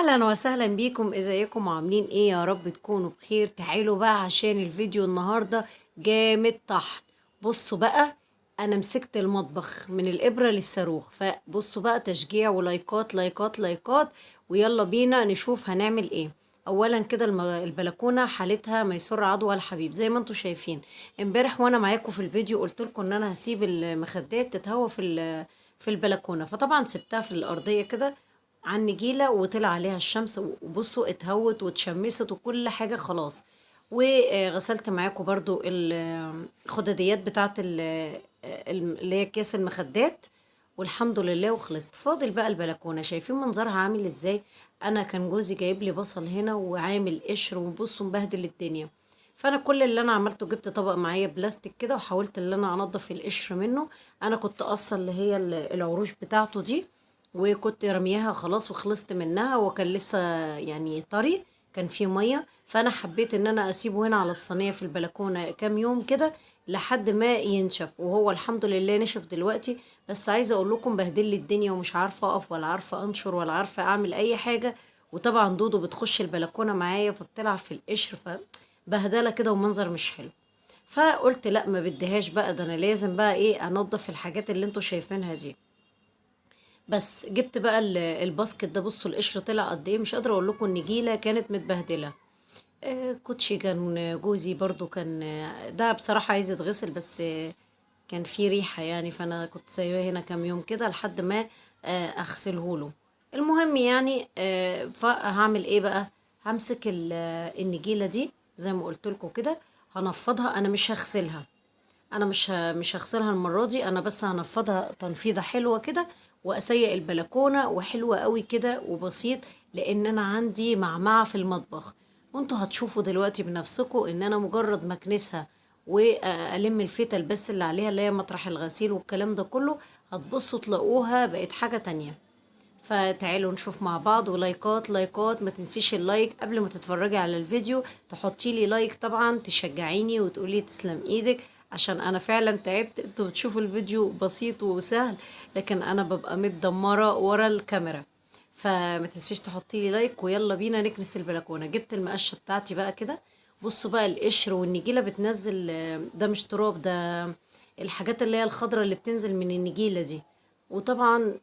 اهلا وسهلا بيكم، ازيكم عاملين ايه؟ يا رب تكونوا بخير. تعالوا بقى عشان الفيديو النهارده جامد طحن. بصوا بقى، انا مسكت المطبخ من الابره للصاروخ، فبصوا بقى تشجيع ولايكات لايكات لايكات، ويلا بينا نشوف هنعمل ايه. اولا كده البلكونه حالتها ميسر عضوى الحبيب زي ما انتم شايفين. امبارح وانا معاكم في الفيديو قلت لكم ان انا هسيب المخدات تتهوى في البلكونه، فطبعا سبتها في الارضيه كده على النجيلة وطلع عليها الشمس، وبصوا اتهوت واتشمست وكل حاجة خلاص. وغسلت معاكم برضو الخداديات بتاعت اللي هي كيس المخدات، والحمد لله وخلصت. فاضل بقى البلكونة، شايفين منظرها عامل ازاي؟ انا كان جوزي جايب لي بصل هنا وعامل قشر وبصوا مبهدل الدنيا. فانا كل اللي انا عملته جبت طبق معايا بلاستيك كده وحاولت ان انا انضف القشر منه. انا كنت قصه اللي هي العروش بتاعته دي، وكنت رمياها خلاص وخلصت منها، وكان لسه يعني طري، كان فيه ميه. فانا حبيت ان انا اسيبه هنا على الصينيه في البلكونه كام يوم كده لحد ما ينشف، وهو الحمد لله نشف دلوقتي. بس عايزه اقول لكم بهدل لي الدنيا، ومش عارفه اقف ولا عارفه انشر ولا عارفه اعمل اي حاجه. وطبعا دودو بتخش البلكونه معايا فبتلعب في القشر، فبهدله كده ومنظر مش حلو. فقلت لا، ما بديهاش بقى، ده انا لازم بقى ايه انضف الحاجات اللي انتوا شايفينها دي. بس جبت بقى الباسكت ده، بصوا القشر طلع قد ايه، مش قادره اقول لكم. النجيله كانت متبهدله. كوتشي كان جوزي برضو كان ده بصراحه عايز يتغسل، بس كان في ريحه يعني، فانا كنت سايباه هنا كام يوم كده لحد ما اغسله له. المهم يعني فهعمل ايه بقى؟ همسك النجيله دي زي ما قلت لكم كده، هنفضها. انا مش هغسلها، انا مش هغسلها المره دي، انا بس هنفضها تنفيضه حلوه كده، واسيق البلكونه وحلوه قوي كده وبسيط، لان انا عندي معمعه في المطبخ. وانتوا هتشوفوا دلوقتي بنفسكم ان انا مجرد ما اكنسها والم الفتل بس اللي عليها اللي هي مطرح الغسيل والكلام ده كله، هتبصوا تلاقوها بقت حاجه تانية. فتعالوا نشوف مع بعض. ولايكات لايكات، ما تنسيش اللايك قبل ما تتفرجي على الفيديو، تحطي لي لايك طبعا تشجعيني وتقولي تسلم ايدك، عشان انا فعلا تعبت. انتوا بتشوفوا الفيديو بسيط وسهل، لكن انا ببقى متدمرة ورا الكاميرا. فما تنسيش تحطي لي لايك، ويلا بينا نكنس البلكونة. جبت المقشة بتاعتي بقى كده، بصوا بقى القشر والنجيلة بتنزل، ده مش تراب، ده الحاجات اللي هي الخضرة اللي بتنزل من النجيلة دي. وطبعا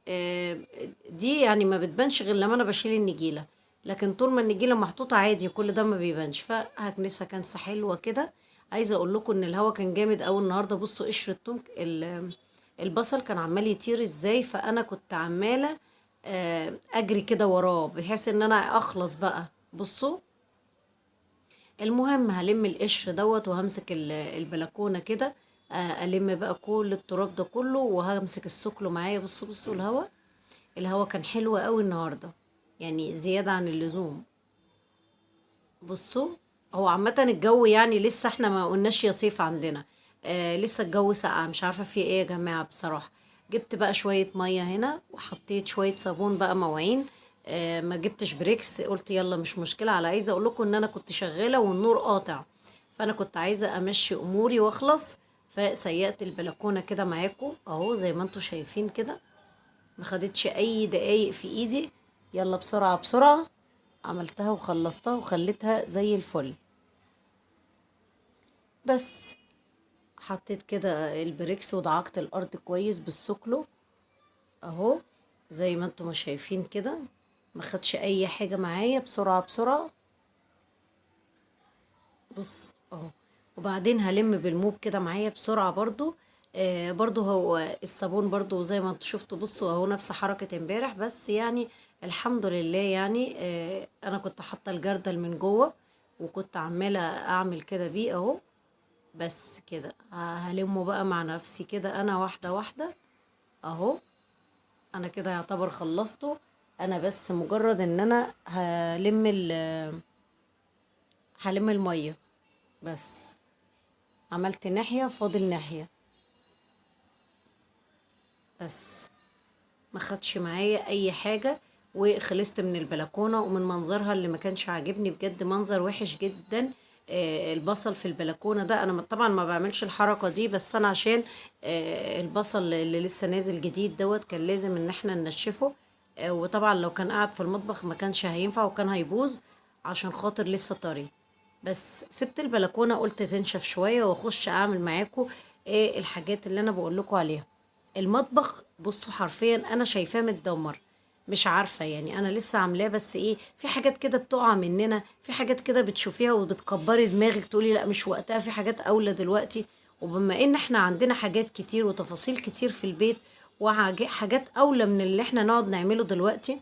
دي يعني ما بتبانش غير لما انا بشيل النجيله، لكن طول ما النجيله محطوطه عادي كل ده ما بيبانش. فهكنسها كنسه حلوه كده. عايزه اقول لكم ان الهوا كان جامد قوي النهارده. بصوا قشر التوم البصل كان عمال يطير ازاي، فانا كنت عماله اجري كده وراه بحيث ان انا اخلص بقى. بصوا، المهم هلم القشر دوت وهمسك البلكونه كده، الم بقى كل التراب ده كله، وهمسك السكلو معايا. بصوا بصوا الهوا كان حلو قوي النهارده، يعني زياده عن اللزوم. بصوا، هو عامه الجو يعني لسه احنا ما قلناش يا صيف عندنا، لسه الجو ساقع، مش عارفه في ايه يا جماعه بصراحه. جبت بقى شويه ميه هنا وحطيت شويه صابون بقى مواعين. ما جبتش بريكس، قلت يلا مش مشكله. على عايزه اقول لكم ان انا كنت شغاله والنور قاطع، فانا كنت عايزه امشي اموري واخلص. فسيقت البلكونه كده معاكم اهو زي ما انتم شايفين كده، ما خدتش اي دقايق في ايدي. يلا بسرعة بسرعة عملتها وخلصتها وخليتها زي الفل. بس حطيت كده البريكس ودعكت الارض كويس بالسكلو اهو زي ما انتم شايفين كده، ما خدش اي حاجة معايا، بسرعة بسرعة. بص اهو. وبعدين هلم بالموب كده معايا بسرعة برضو. برضو هو الصابون برضو زي ما انتوا شفتوا، بصوا اهو نفس حركة امبارح، بس يعني الحمد لله يعني انا كنت حاطة الجردل من جوه وكنت عمالة اعمل كده بيه اهو. بس كده هلمه بقى مع نفسي كده انا واحدة واحدة اهو. انا كده يعتبر خلصته، انا بس مجرد ان انا هلم المية بس. عملت ناحية فاضل ناحية بس، ما خدش معايا اي حاجة. وخلصت من البلكونة ومن منظرها اللي ما كانش عاجبني بجد، منظر وحش جدا. البصل في البلكونة ده، انا طبعا ما بعملش الحركة دي، بس انا عشان البصل اللي لسه نازل جديد دوت كان لازم ان احنا ننشفه. وطبعا لو كان قاعد في المطبخ ما كانش هينفع وكان هيبوظ عشان خاطر لسه طري. بس سبت البلكونه قلت تنشف شويه واخش اعمل معاكم ايه الحاجات اللي انا بقول لكم عليها. المطبخ بصوا حرفيا انا شايفاه متدمر، مش عارفه يعني انا لسه عاملاه، بس ايه في حاجات كده بتقع مننا، في حاجات كده بتشوفيها وبتكبري دماغك تقولي لا مش وقتها، في حاجات اولى دلوقتي. وبما ان احنا عندنا حاجات كتير وتفاصيل كتير في البيت وحاجات اولى من اللي احنا نقعد نعمله دلوقتي،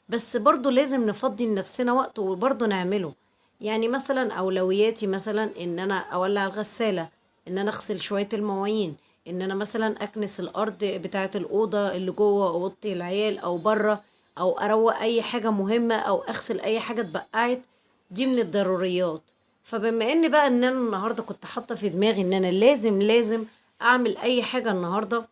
بس برضو لازم نفضي لنفسنا وقت وبرضو نعمله. يعني مثلا اولوياتي مثلا ان انا اولع الغسالة، ان انا اغسل شوية المواعين، ان انا مثلا اكنس الارض بتاعة الاوضة اللي جوه اوضتي العيال او بره، او اروق اي حاجة مهمة او اغسل اي حاجة اتبقعت. دي من الضروريات. فبما ان بقى ان انا النهاردة كنت حاطة في دماغي ان انا لازم اعمل اي حاجة النهاردة،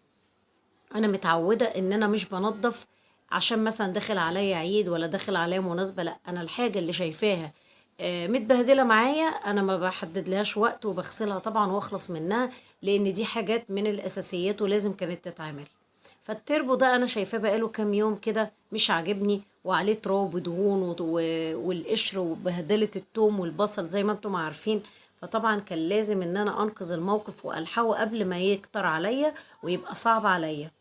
انا متعوده ان انا مش بنظف عشان مثلا داخل عليا عيد ولا داخل عليا مناسبه، لا انا الحاجه اللي شايفاها متبهدله معايا انا ما بحدد لهاش وقت وبغسلها طبعا واخلص منها، لان دي حاجات من الاساسيات ولازم كانت تتعمل. فالتربو ده انا شايفاه بقاله كام يوم كده مش عاجبني، وعليه تراب ودهون والقشر وبهدله التوم والبصل زي ما انتم عارفين. فطبعا كان لازم ان انا انقذ الموقف والحقه قبل ما يكتر عليا ويبقى صعب عليا.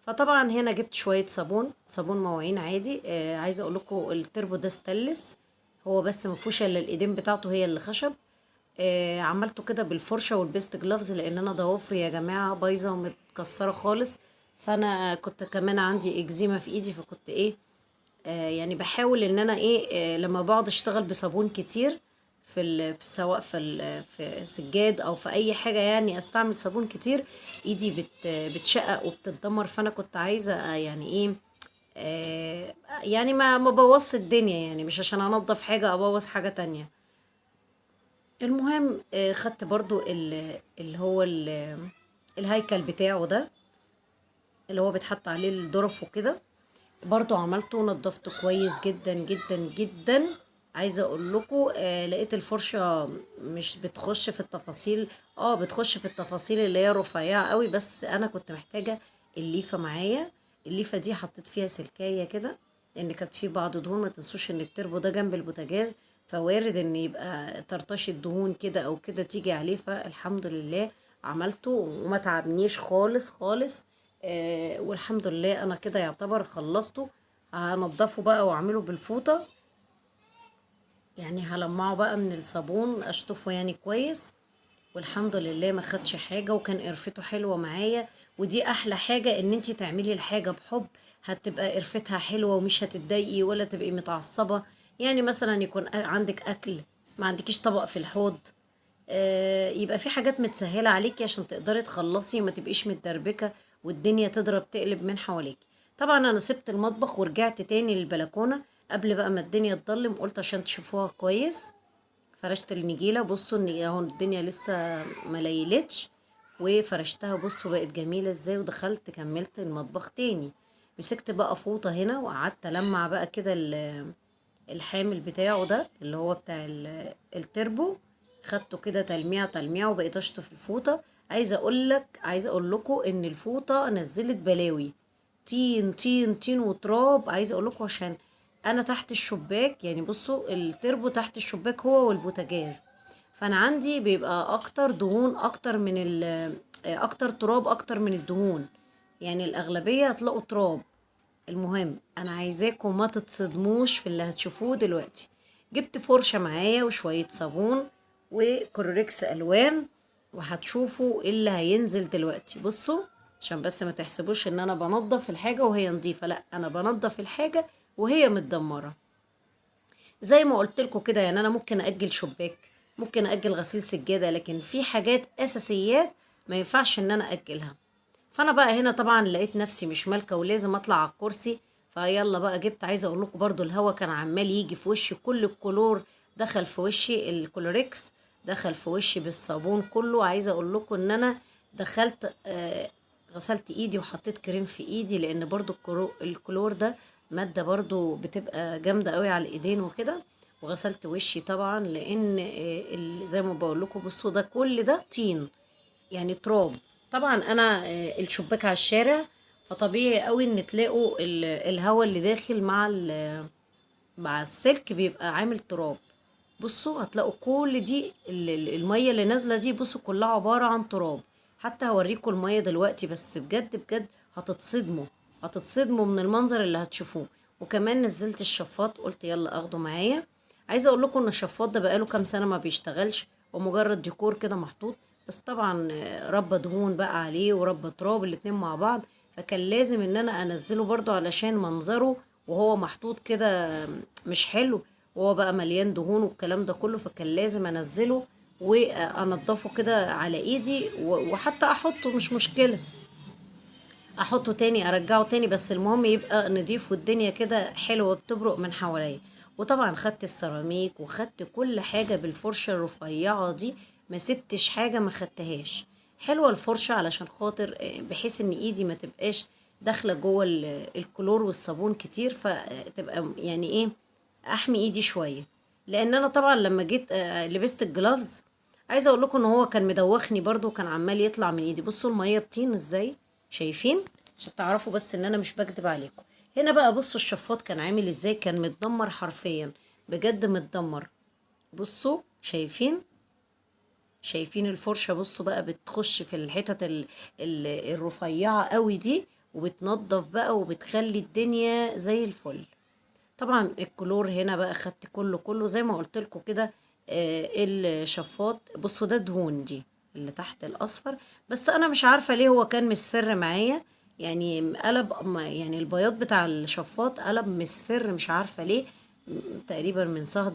فطبعا هنا جبت شوية صابون مواعين عادي. عايزة اقول لكم التربو ده ستانلس، هو بس مفيهوش الا الايدين بتاعته هي اللي خشب. عملته كده بالفرشة والبيست جلافز لان انا ضوافري يا جماعة بايظة ومتكسرة خالص. فانا كنت كمان عندي اكزيما في ايدي، فكنت ايه يعني بحاول ان انا ايه لما بقعد اشتغل بصابون كتير في سواء في سجاد او في اي حاجه، يعني استعمل صابون كتير ايدي بتشقق وبتتدمر. فانا كنت عايزه يعني ايه يعني ما بوظش الدنيا، يعني مش عشان انضف حاجه ابوظ حاجه تانية. المهم خدت برضو اللي هو الهيكل بتاعه ده اللي هو بيتحط عليه الظرف وكده، برضو عملته ونضفته كويس جدا جدا جدا. عايزه اقول لكم لقيت الفرشه مش بتخش في التفاصيل، بتخش في التفاصيل اللي هي رفيعه قوي، بس انا كنت محتاجه الليفه معايا. الليفه دي حطيت فيها سلكايه كده لان كانت في بعض دهون، ما تنسوش ان التربو ده جنب البوتاجاز، فوارد ان يبقى طرطشه دهون كده او كده تيجي عليه. فالحمد لله عملته وما تعبنيش خالص خالص. والحمد لله انا كده يعتبر خلصته. هنضفه بقى واعمله بالفوطة، يعني هلمعه بقى من الصابون اشطفه يعني كويس. والحمد لله ما خدش حاجة وكان قرفته حلوة معايا. ودي احلى حاجة ان انتي تعملي الحاجة بحب، هتبقى قرفتها حلوة ومش هتتضايقي ولا تبقي متعصبة. يعني مثلا يكون عندك اكل ما عندكيش طبق في الحوض، يبقى في حاجات متسهلة عليكي عشان تقدري تخلصي ما تبقيش متدربكة والدنيا تضرب تقلب من حواليكي. طبعا انا سبت المطبخ ورجعت تاني للبلكونة قبل بقى ما الدنيا تضلم، قلت عشان تشوفوها كويس. فرشت النجيلة، بصوا ان اهو الدنيا لسه مليلتش، وفرشتها بصوا بقت جميلة ازاي. ودخلت كملت المطبخ تاني، مسكت بقى فوطة هنا وقعدت ألمع بقى كده الحامل بتاعه ده اللي هو بتاع التربو. خدته كده تلميع تلميع وبقيت اشطف الفوطه. عايزه اقول لكم ان الفوطه نزلت بلاوي طين طين طين وتراب. عايزه اقول لكم عشان انا تحت الشباك، يعني بصوا التربو تحت الشباك هو والبوتاجاز، فانا عندي بيبقى اكتر دهون اكتر من اكتر تراب اكتر من الدهون، يعني الاغلبيه هتلاقوا تراب. المهم انا عايزاكم ما تتصدموش في اللي هتشوفوه دلوقتي. جبت فرشة معايا وشوية صابون وكلوريكس الوان، وهتشوفوا ايه اللي هينزل دلوقتي. بصوا عشان بس ما تحسبوش ان انا بنضف الحاجة وهي نظيفة، لا انا بنضف الحاجة وهي متدمرة. زي ما قلت لكم كده، يعني انا ممكن اجل شباك، ممكن اجل غسيل سجادة، لكن في حاجات اساسيات ما ينفعش ان انا اجلها. فانا بقى هنا طبعا لقيت نفسي مش مالكه ولازم اطلع على الكرسي. فيلا بقى جبت، عايزه اقول لكم برضو الهوا كان عمال يجي في وشي، كل الكلور دخل في وشي، الكلوريكس دخل في وشي بالصابون كله. عايزه اقول لكم ان انا دخلت غسلت ايدي وحطيت كريم في ايدي، لان برضو الكلور ده ماده برضو بتبقى جامده قوي على الايدين وكده. وغسلت وشي طبعا لان زي ما بقول لكم بصوا ده كل ده طين يعني تراب. طبعا انا الشباك على الشارع، فطبيعي قوي ان تلاقوا الهواء اللي داخل مع السلك بيبقى عامل تراب. بصوا هتلاقوا كل دي المية اللي نازلة دي، بصوا كلها عبارة عن تراب. حتى هوريكم المية دلوقتي، بس بجد بجد هتتصدموا من المنظر اللي هتشوفوه. وكمان نزلت الشفاط، قلت يلا اخده معايا. عايزة اقول لكم ان الشفاط ده بقاله كام سنة ما بيشتغلش، ومجرد ديكور كده محطوط. بس طبعا ربى دهون بقى عليه وربى تراب الاتنين مع بعض، فكان لازم ان انا انزله برضو علشان منظره وهو محطوط كده مش حلو، وهو بقى مليان دهون والكلام ده كله، فكان لازم انزله وانضفه كده على ايدي، وحتى احطه مش مشكلة، احطه تاني ارجعه تاني، بس المهم يبقى نضيف والدنيا كده حلوة بتبرق من حواليا. وطبعا خدت السيراميك وخدت كل حاجة بالفرشة الرفيعة دي، ما سبتش حاجة ما خدتهاش. حلوة الفرشة علشان خاطر بحيث ان ايدي ما تبقاش داخلة جوه الكلور والصابون كتير، فتبقى يعني ايه، احمي ايدي شوية. لان انا طبعا لما جيت لبست الجلافز، عايزه اقول لكم ان هو كان مدوخني برضو، وكان عمال يطلع من ايدي. بصوا الميه بطين ازاي، شايفين؟ عشان تعرفوا بس ان انا مش بكدب عليكم. هنا بقى بصوا الشفاط كان عامل ازاي، كان متدمر حرفيا، بجد متدمر. بصوا شايفين الفرشة؟ بصوا بقى بتخش في الحتت الرفيعة قوي دي، وبتنضف بقى وبتخلي الدنيا زي الفل. طبعا الكلور هنا بقى خدت كله زي ما قلت لكم كده. الشفاط بصوا ده دهون دي اللي تحت الاصفر، بس انا مش عارفه ليه هو كان مصفر معايا، يعني قلب يعني البياض بتاع الشفاط قلب مصفر، مش عارفه ليه. تقريبا من صهد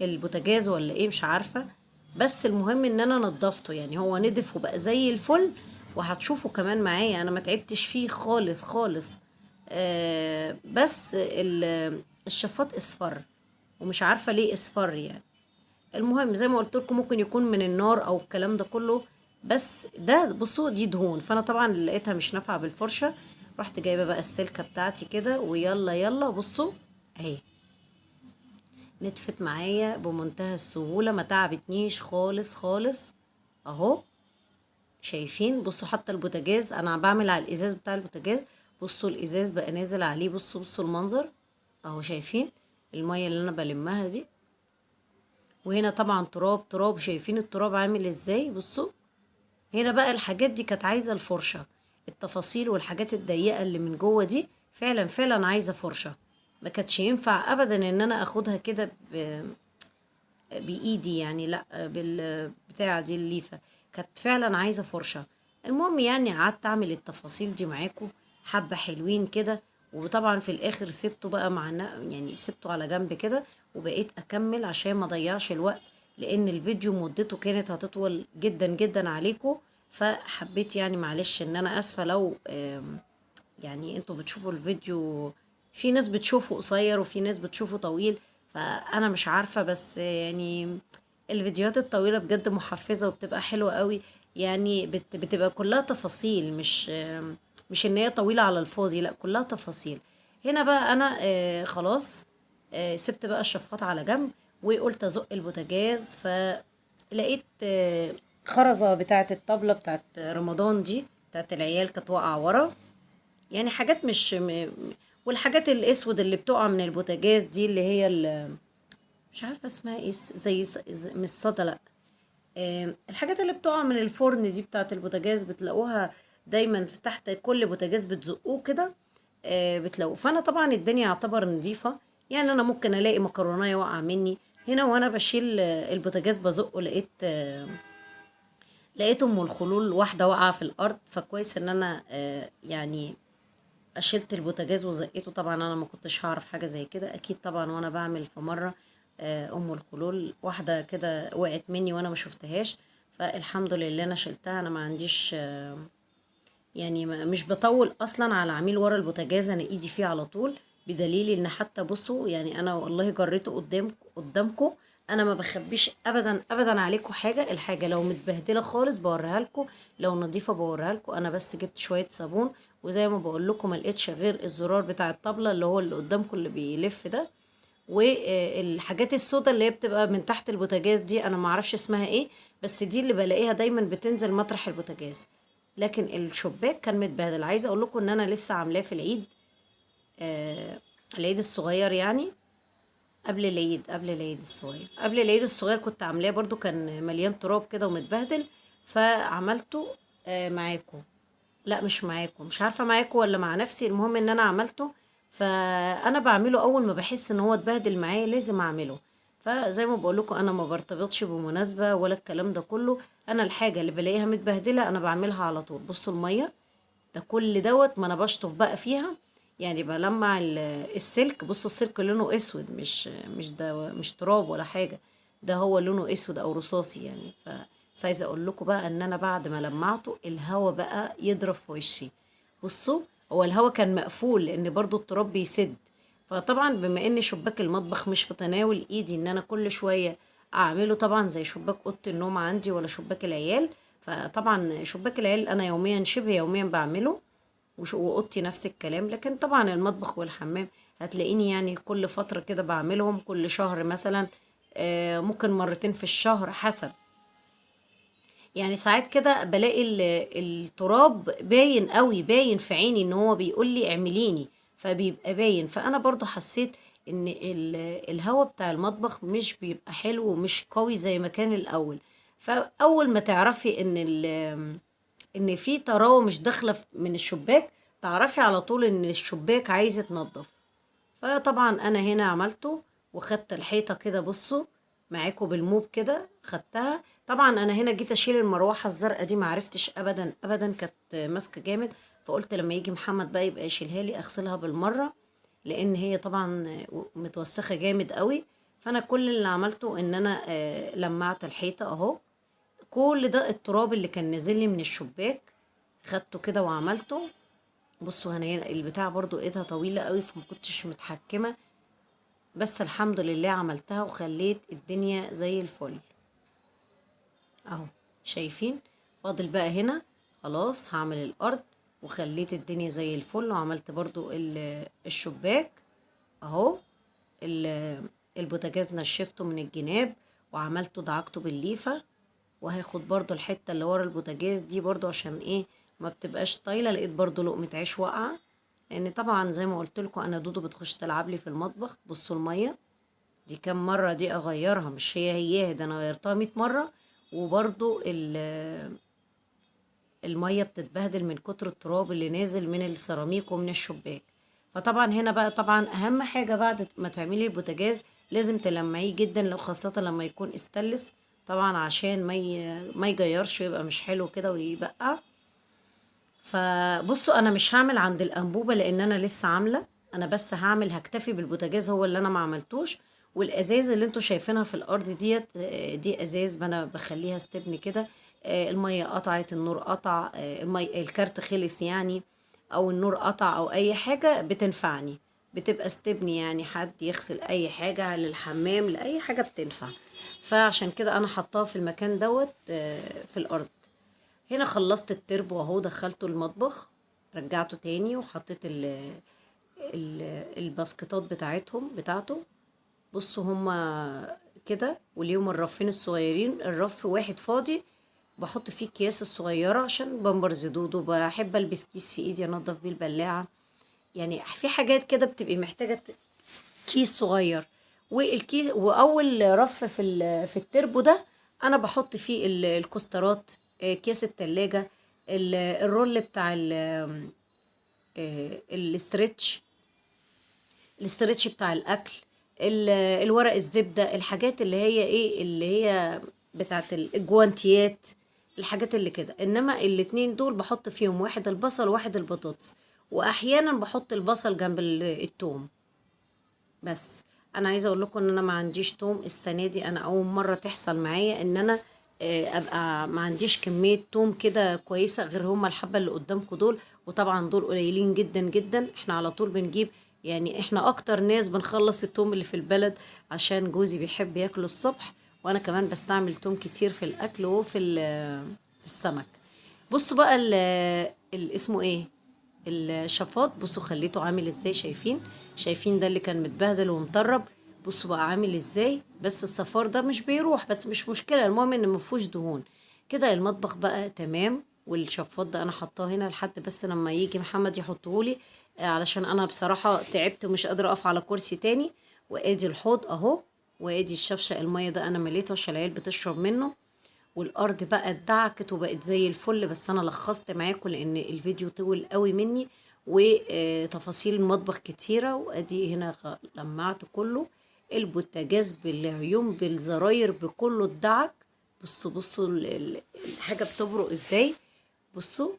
البوتاجاز ولا ايه، مش عارفه. بس المهم ان انا نضفته، يعني هو نضف وبقى زي الفل. وهتشوفوا كمان معايا انا ما تعبتش فيه خالص خالص. بس الشفاط اصفر، ومش عارفه ليه اصفر يعني. المهم زي ما قلت لكم ممكن يكون من النار او الكلام ده كله. بس ده بصوا دي دهون، فانا طبعا لقيتها مش نافعه بالفرشه، رحت جايبه بقى السلكه بتاعتي كده، ويلا يلا بصوا اهي نتفت معايا بمنتهى السهوله، ما تعبتنيش خالص خالص. اهو شايفين؟ بصوا حتى البوتاجاز انا بعمل على الازاز بتاع البوتاجاز، بصوا الازاز بقى نازل عليه، بصوا المنظر اهو. شايفين المية اللي انا بلمها دي؟ وهنا طبعا تراب، شايفين التراب عامل ازاي؟ بصوا هنا بقى الحاجات دي كانت عايزة الفرشة، التفاصيل والحاجات الضيقة اللي من جوه دي فعلا فعلا عايزة فرشة. ما كانتش ينفع ابدا ان انا اخدها كده بايدي، يعني لا بالبتاعة دي الليفة، كانت فعلا عايزة فرشة. المهم يعني قعدت اعمل التفاصيل دي معاكم حبة حلوين كده. وطبعا في الاخر سبته بقى يعني سبته على جنب كده، وبقيت اكمل عشان ما اضيعش الوقت، لان الفيديو مدته كانت هتطول جدا جدا عليكم. فحبيت يعني معلش ان انا اسفة لو يعني انتوا بتشوفوا الفيديو، في ناس بتشوفه قصير وفي ناس بتشوفه طويل، فانا مش عارفة. بس يعني الفيديوهات الطويلة بجد محفزة وبتبقى حلوة قوي، يعني بتبقى كلها تفاصيل، مش ان هي طويلة على الفاضي، لا كلها تفاصيل. هنا بقى انا خلاص سبت بقى الشفاط على جنب، وقلت ازق البوتاجاز، فلقيت خرزة بتاعت الطبلة بتاعت رمضان دي بتاعت العيال كانت واقعة ورا، يعني حاجات والحاجات الاسود اللي بتقع من البوتاجاز دي اللي هي مش عارفه اسمها ايه، مش صدى لا. الحاجات اللي بتقع من الفرن دي بتاعت البوتاجاز بتلاقوها دايما في تحت كل بوتاجاز بتزقوه كده، بتلاقوه. فانا طبعا الدنيا يعتبر نظيفه، يعني انا ممكن الاقي مكرونيه واقعه مني هنا وانا بشيل البوتاجاز بزقه، لقيت ام الخلول واحده واقعه في الارض، فكويس ان انا يعني شلت البوتاجاز وزقيته. طبعا انا ما كنتش هعرف حاجه زي كده اكيد طبعا، وانا بعمل في مره ام الخلول واحده كده وقعت مني وانا ما شفتهاش، فالحمد لله انا شلتها. انا ما عنديش يعني مش بطول اصلا على عميل ورا البوتاجاز، انا ايدي فيه على طول، بدليل ان حتى بصوا يعني انا والله جريته قدامكم. انا ما بخبيش ابدا ابدا عليكم حاجه، الحاجه لو متبهدله خالص بوريها لكم، لو نظيفه بوريها لكم. انا بس جبت شويه صابون، وزي ما بقول لكم ما لقيتش غير الزرار بتاع الطبله اللي هو اللي قدامكم اللي بيلف ده، والحاجات السوداء اللي هي بتبقى من تحت البوتاجاز دي انا ما اعرفش اسمها ايه، بس دي اللي بلاقيها دايما بتنزل مطرح البوتاجاز. لكن الشباك كان متبهدل. عايزه اقول لكم ان انا لسه عاملاه في العيد، العيد الصغير يعني، قبل العيد الصغير كنت عاملاه برضو، كان مليان تراب كده ومتبهدل، فعملته معاكم. لا مش معاكم، مش عارفة معاكم ولا مع نفسي، المهم ان انا عملته. فانا بعمله اول ما بحس ان هو اتبهدل معايا لازم اعمله. فزي ما بقول لكم انا ما برتبطش بمناسبة ولا الكلام ده كله، انا الحاجة اللي بلاقيها متبهدلة انا بعملها على طول. بصوا المية ده كل دوت، ما انا بشطف بقى فيها، يعني بلمع السلك. بص السلك لونه اسود، مش ده مش تراب ولا حاجه، ده هو لونه اسود او رصاصي يعني. بس عايزه اقول لكم بقى ان انا بعد ما لمعته الهوا بقى يضرب في وشي. بصوا هو الهوا كان مقفول لان برضو التراب بيسد، فطبعا بما ان شباك المطبخ مش في تناول ايدي ان انا كل شويه اعمله، طبعا زي شباك اوضه النوم عندي ولا شباك العيال، فطبعا شباك العيال انا يوميا شبه يوميا بعمله، واوضتي نفس الكلام. لكن طبعا المطبخ والحمام هتلاقيني يعني كل فترة كده بعملهم، كل شهر مثلا، ممكن مرتين في الشهر حسب. يعني ساعات كده بلاقي التراب باين قوي، باين في عيني ان هو بيقول لي اعمليني، فبيبقى باين. فانا برضو حسيت ان الهوا بتاع المطبخ مش بيبقى حلو ومش قوي زي ما كان الاول. فاول ما تعرفي ان في طراوه مش داخله من الشباك، تعرفي على طول ان الشباك عايز يتنضف. فطبعا انا هنا عملته وخدت الحيطه كده، بصوا معاكم بالموب كده خدتها. طبعا انا هنا جيت اشيل المروحه الزرقاء دي، معرفتش ابدا ابدا، كانت ماسكه جامد. فقلت لما يجي محمد بقى يبقى يشيلها لي اغسلها بالمره، لان هي طبعا متوسخه جامد قوي. فانا كل اللي عملته ان انا لمعت الحيطه اهو. كل ده التراب اللي كان نازل لي من الشباك خدته كده وعملته. بصوا هنا البتاع برضو ايدها طويلة قوي فما كنتش متحكمة، بس الحمد لله عملتها وخليت الدنيا زي الفل اهو. شايفين؟ فاضل بقى هنا خلاص هعمل الارض، وخليت الدنيا زي الفل، وعملت برضو الشباك اهو. البوتاجاز نشفته من الجناب وعملته دعكته بالليفة، وهاخد برضو الحتة اللي ورا البوتاجاز دي برضو عشان ايه ما بتبقاش طايلة. لقيت برضو لقمة عيش واقعة، لان طبعا زي ما قلت لكم انا دودو بتخش تلعب لي في المطبخ. بصوا المية دي كام مرة دي اغيرها، مش هي ده انا غيرتها 100 مرة. وبرضو المية بتتبهدل من كتر التراب اللي نازل من السيراميك ومن الشباك. فطبعا هنا بقى طبعا اهم حاجة بعد ما تعملي البوتاجاز لازم تلمعيه جدا، لو خاصة لما يكون استلس، طبعا عشان ما يجيرش ويبقى مش حلو كده ويبقى. فبصوا انا مش هعمل عند الانبوبة لان انا لسه عاملة، انا بس هكتفي بالبوتاجاز هو اللي انا ما عملتوش. والازاز اللي انتوا شايفينها في الارض ديت دي ازاز انا بخليها استبن كده. المية قطعت، النور قطع، الكارت خلص يعني، او النور قطع او اي حاجة بتنفعني، بتبقى استبني يعني، حد يغسل اي حاجة للحمام لاي حاجة بتنفع. فعشان كده انا حطاها في المكان دوت في الارض. هنا خلصت التربو اهو، دخلته المطبخ، رجعته تاني وحطيت الباسكتات بتاعته. بصوا هما كده، واليوم الرفين الصغيرين، الرف واحد فاضي بحط فيه الكياس الصغيرة عشان بامبرز دودو، بحب البس كيس في ايدي انضف بيه البلاعة. يعني في حاجات كده بتبقي محتاجة كيس صغير. والكيس واول رف في التربو ده انا بحط فيه الكوسترات، كيس التلاجة، الرول بتاع الاسترتش، بتاع الاكل، الورق الزبدة، الحاجات اللي هي ايه اللي هي بتاعت الجوانتيات، الحاجات اللي كده. انما الاتنين دول بحط فيهم واحد البصل واحد البطاطس، واحيانا بحط البصل جنب التوم. بس انا عايزه اقول لكم ان انا ما عنديش توم السنه دي، انا اول مره تحصل معايا ان انا ابقى ما عنديش كميه توم كده كويسه غير هما الحبه اللي قدامكم دول. وطبعا دول قليلين جدا جدا، احنا على طول بنجيب، يعني احنا اكتر ناس بنخلص التوم اللي في البلد عشان جوزي بيحب ياكله الصبح، وانا كمان بستعمل توم كتير في الاكل وفي في السمك. بصوا بقى اسمه ايه، الشفاط. بصوا خليته عامل ازاي، شايفين ده اللي كان متبهدل ومطرب، بصوا بقى عامل ازاي. بس الصفار ده مش بيروح، بس مش مشكلة، المهم ان مفهوش دهون. كده المطبخ بقى تمام والشفاط ده انا حطاه هنا لحد بس لما يجي محمد يحطهولي، علشان انا بصراحة تعبت ومش قادرة اقف على كرسي تاني. وادي الحوض اهو، وادي الشفشق المية ده انا مليته عشان العيال بتشرب منه. والارض بقى اتدعكت وبقت زي الفل، بس انا لخصت معاكم لان الفيديو طول قوي مني وتفاصيل المطبخ كتيرة. وادي هنا لمعت كله، البوتاجاز بالعيون بالزراير بكله اتدعك. بصوا بصوا الحاجة بتبرق ازاي، بصوا.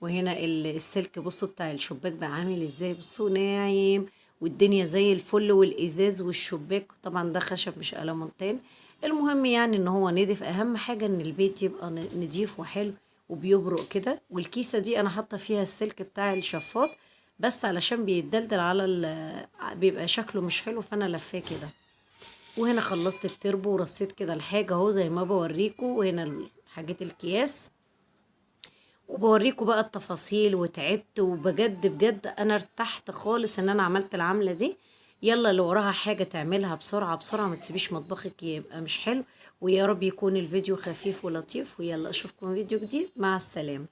وهنا السلك بصوا بتاع الشباك بقى عامل ازاي، بصوا ناعم والدنيا زي الفل. والازاز والشباك طبعا ده خشب مش ألمنتين. المهم يعني ان هو نضيف، اهم حاجة ان البيت يبقى نضيف وحلو وبيبرق كده. والكيسة دي انا حاطة فيها السلك بتاع الشفاط بس علشان بيتدلدل على بيبقى شكله مش حلو، فانا لفاه كده. وهنا خلصت التربو ورصيت كده الحاجة اهو زي ما بوريكم. وهنا حاجات الكياس، وبوريكم بقى التفاصيل. وتعبت وبجد بجد انا ارتحت خالص ان انا عملت العملة دي. يلا اللي وراها حاجة تعملها بسرعة بسرعة، ما تسيبيش مطبخك يبقى مش حلو. ويا رب يكون الفيديو خفيف ولطيف. ويلا اشوفكم فيديو جديد، مع السلامة.